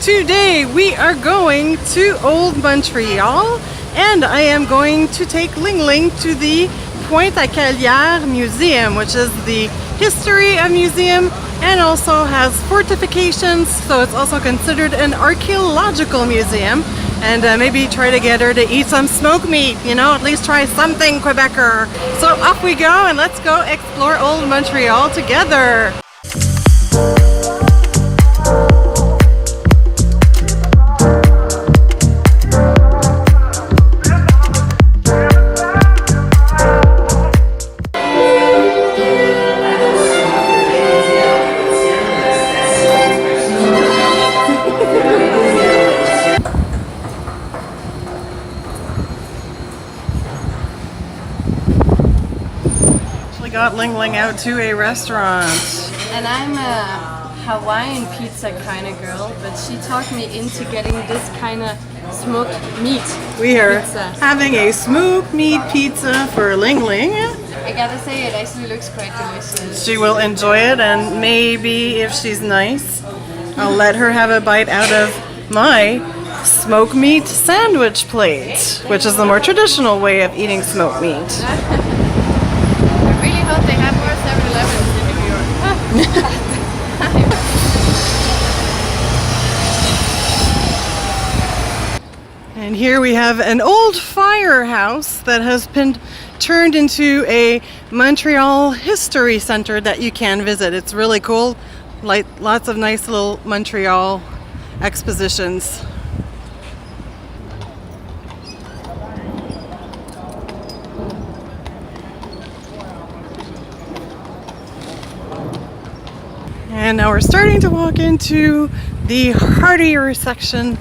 Today we are going to Old Montreal and I am going to take Ling Ling to the Pointe-à-Callière Museum, which is the history of museum and also has fortifications, so it's also considered an archaeological museum. And maybe try to get her to eat some smoked meat, you know, at least try something Quebecer. So off we go and let's go explore Old Montreal together. Got Ling Ling out to a restaurant. And I'm a Hawaiian pizza kind of girl, but she talked me into getting this kind of smoked meat. We are pizza. Having a smoked meat pizza for Ling Ling. I gotta say, it actually looks quite delicious. She will enjoy it, and maybe if she's nice, I'll let her have a bite out of my smoked meat sandwich plate, which is the more traditional way of eating smoked meat. I hope they have more 7-Elevens in New York. And here we have an old firehouse that has been turned into a Montreal history center that you can visit. It's really cool. Like lots of nice little Montreal expositions. And now we're starting to walk into the hardier section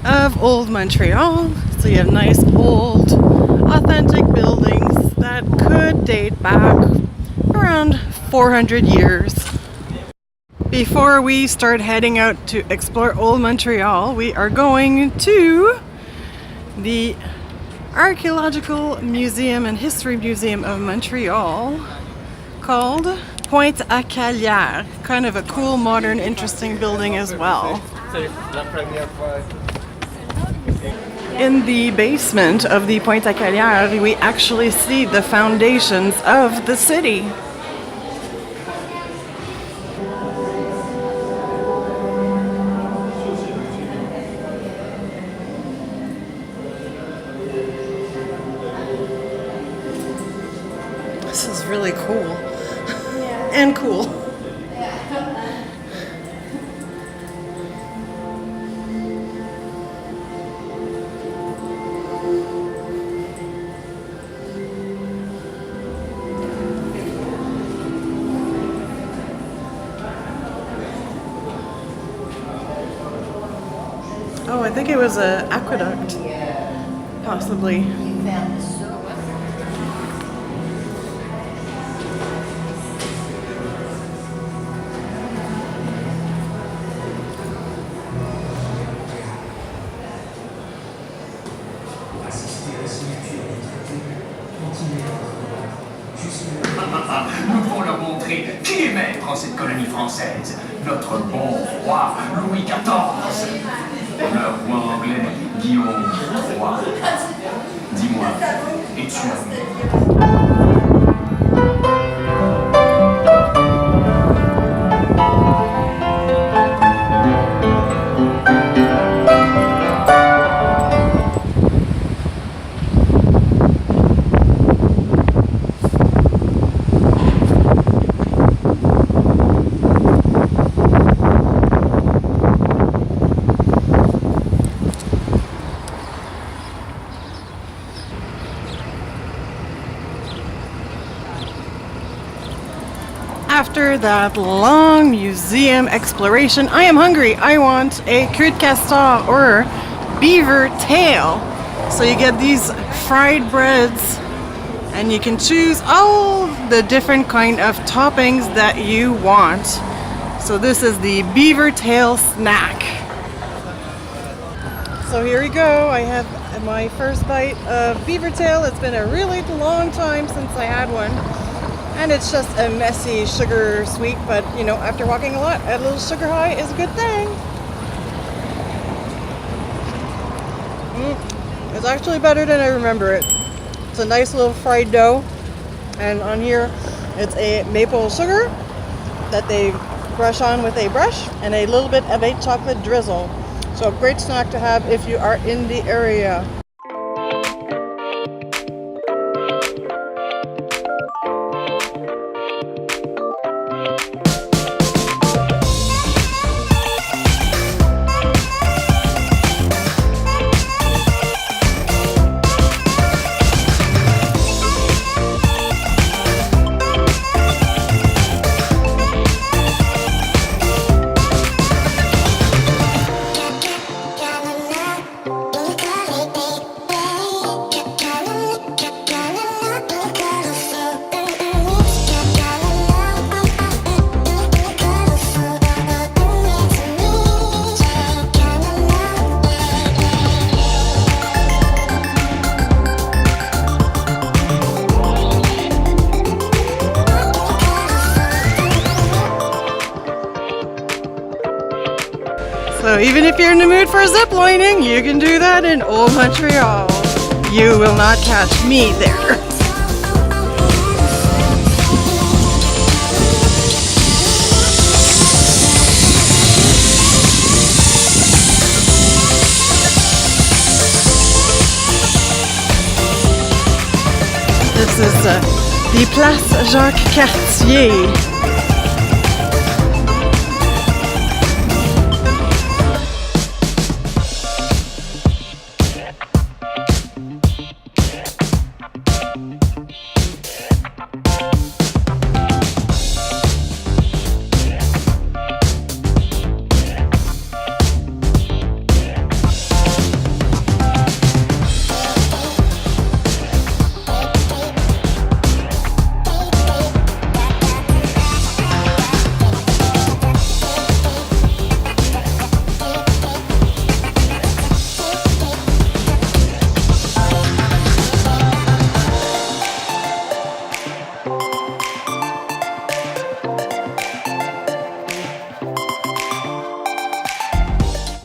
of Old Montreal. So you have nice old authentic buildings that could date back around 400 years. Before we start heading out to explore Old Montreal, we are going to the Archaeological Museum and History Museum of Montreal called Pointe-à-Callière. Kind of a cool, modern, interesting building as well. In the basement of the Pointe-à-Callière, we actually see the foundations of the city. This is really cool. And cool. Oh, I think it was an aqueduct, possibly. Nous devons leur montrer qui est maître en cette colonie française. Notre bon roi Louis XIV. Le roi anglais Guillaume III. Dis-moi, es-tu ami? After that long museum exploration, I am hungry. I want a queue de castor or beaver tail. So you get these fried breads and you can choose all the different kind of toppings that you want. So this is the beaver tail snack. So here we go. I have my first bite of beaver tail. It's been a really long time since I had one. And it's just a messy sugar sweet, but you know, after walking a lot, a little sugar high is a good thing. It's actually better than I remember it. It's a nice little fried dough, and on here it's a maple sugar that they brush on with a brush and a little bit of a chocolate drizzle. So a great snack to have if you are in the area. So even if you're in the mood for ziplining, you can do that in Old Montreal. You will not catch me there. This is the Place Jacques Cartier.